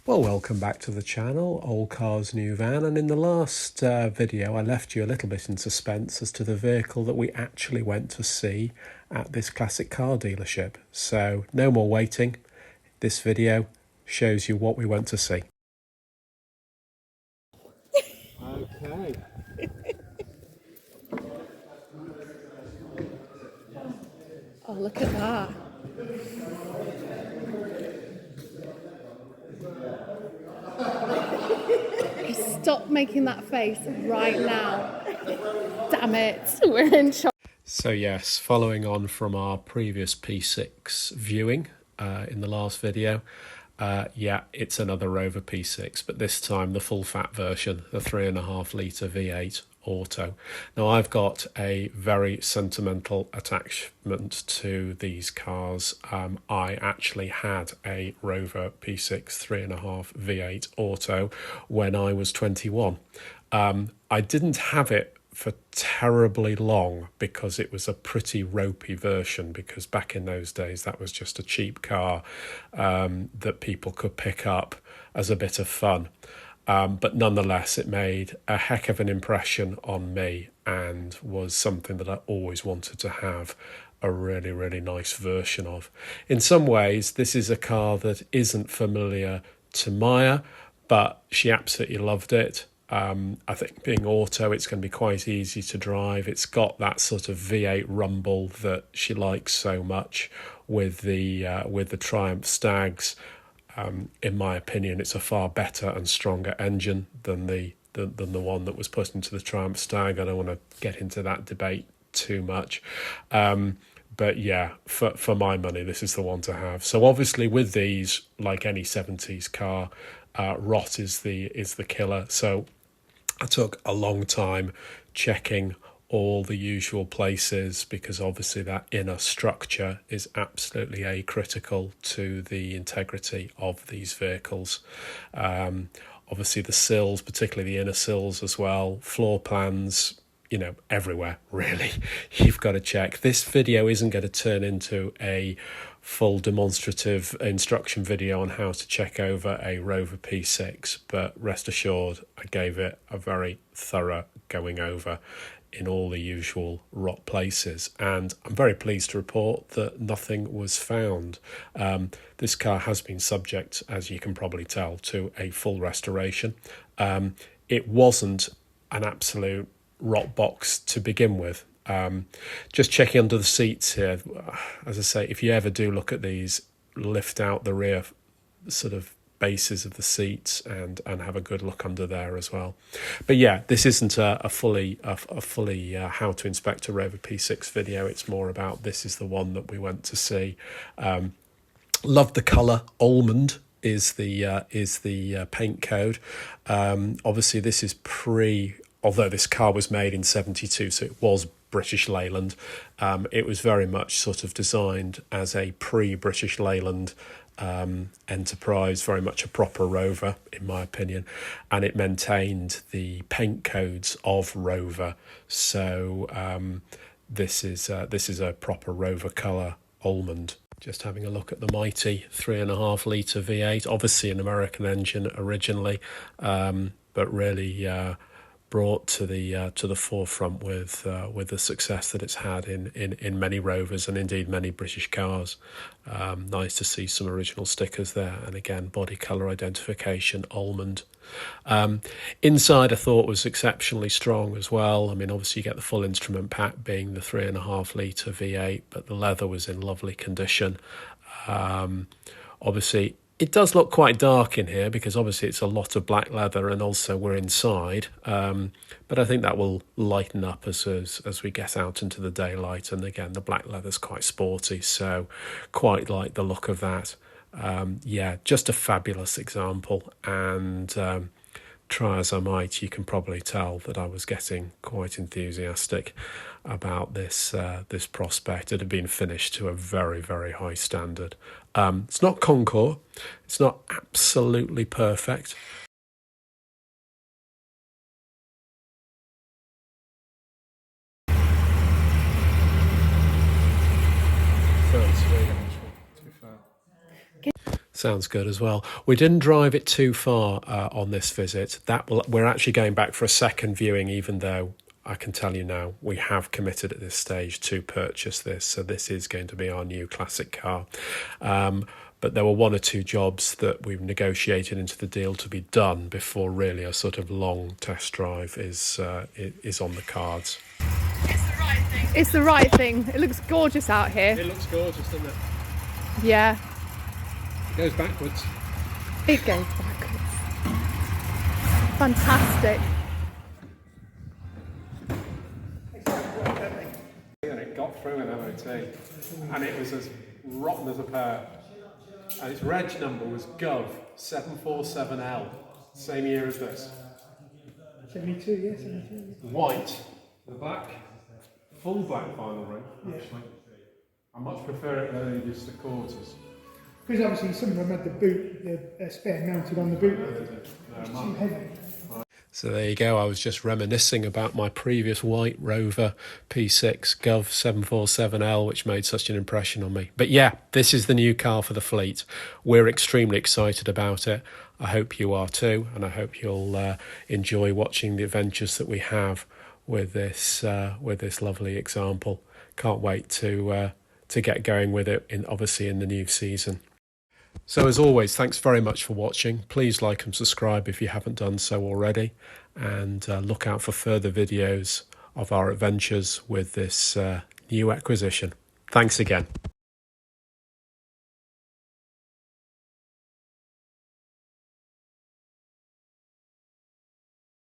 Well, welcome back to the channel, Old Cars New Van, and in the last video I left you a little bit in suspense as to the vehicle that we actually went to see at this classic car dealership. So no more waiting, this video shows you what we went to see. Okay. Oh, look at that. Stop making that face right now. Damn it. We're in shock. So yes, following on from our previous P6 viewing in the last video, yeah, it's another Rover P6, but this time the full fat version, the 3.5 litre V8 Auto. Now I've got a very sentimental attachment to these cars. I actually had a Rover P6 3.5 V8 Auto when I was 21. I didn't have it for terribly long because it was a pretty ropey version, because back in those days that was just a cheap car that people could pick up as a bit of fun. But nonetheless, it made a heck of an impression on me and was something that I always wanted to have a really, really nice version of. In some ways, this is a car that isn't familiar to Maya, but she absolutely loved it. I think being auto, it's going to be quite easy to drive. It's got that sort of V8 rumble that she likes so much with the Triumph Stags. In my opinion, it's a far better and stronger engine than the one that was put into the Triumph Stag. I don't want to get into that debate too much. But yeah, for my money, this is the one to have. So obviously with these, like any 70s car, rot is the killer. So I took a long time checking all the usual places, because obviously that inner structure is absolutely critical to the integrity of these vehicles. Obviously the sills, particularly the inner sills as well, floor plans, you know, everywhere really. You've got to check. This video isn't going to turn into a full demonstrative instruction video on how to check over a Rover P6, but rest assured I gave it a very thorough going over in all the usual rot places, and I'm very pleased to report that nothing was found. This car has been subject, as you can probably tell, to a full restoration. It wasn't an absolute rot box to begin with. Just checking under the seats here, as I say, if you ever do look at these, lift out the rear sort of bases of the seats and have a good look under there as well. But yeah, this isn't a fully how to inspect a Rover P6 video. It's more about this is the one that we went to see. Loved the colour. Almond is the paint code. Obviously this is although this car was made in 72, so it was British Leyland. It was very much sort of designed as a pre-British Leyland enterprise, very much a proper Rover in my opinion, and it maintained the paint codes of Rover. So this is a proper Rover colour almond. Just having a look at the mighty 3.5 litre V8, obviously an American engine originally, but really brought to the forefront with the success that it's had in many Rovers and indeed many British cars. Nice to see some original stickers there, and again body colour identification almond. Inside I thought was exceptionally strong as well. I mean, obviously you get the full instrument pack being the 3.5 litre V8, but the leather was in lovely condition. Obviously it does look quite dark in here because obviously it's a lot of black leather and also we're inside. But I think that will lighten up as we get out into the daylight. And again, the black leather's quite sporty, so quite like the look of that. Yeah, just a fabulous example. And try as I might, you can probably tell that I was getting quite enthusiastic about this prospect. It had been finished to a very, very high standard. It's not Concours, it's not absolutely perfect. Sounds good as well. We didn't drive it too far on this visit. We're actually going back for a second viewing, even though I can tell you now we have committed at this stage to purchase this. So this is going to be our new classic car. But there were one or two jobs that we've negotiated into the deal to be done before really a sort of long test drive is on the cards. It's the right thing. It's the right thing. It looks gorgeous out here. It looks gorgeous, doesn't it? Yeah. It goes backwards. It goes backwards. Fantastic. And it got through an MOT, and it was as rotten as a pear. And its reg number was Gov 747L, same year as this. 72, yeah, 72. White, the black, full black vinyl ring. Actually, I much prefer it than just the quarters. Because obviously some of them had the boot, the spare mounted on the boot. It's too heavy. So there you go. I was just reminiscing about my previous white Rover P6 Gov 747L, which made such an impression on me. But yeah, this is the new car for the fleet. We're extremely excited about it. I hope you are too, and I hope you'll enjoy watching the adventures that we have with this lovely example. Can't wait to get going with it obviously in the new season. So as always, thanks very much for watching. Please like and subscribe if you haven't done so already, and look out for further videos of our adventures with this new acquisition. Thanks again.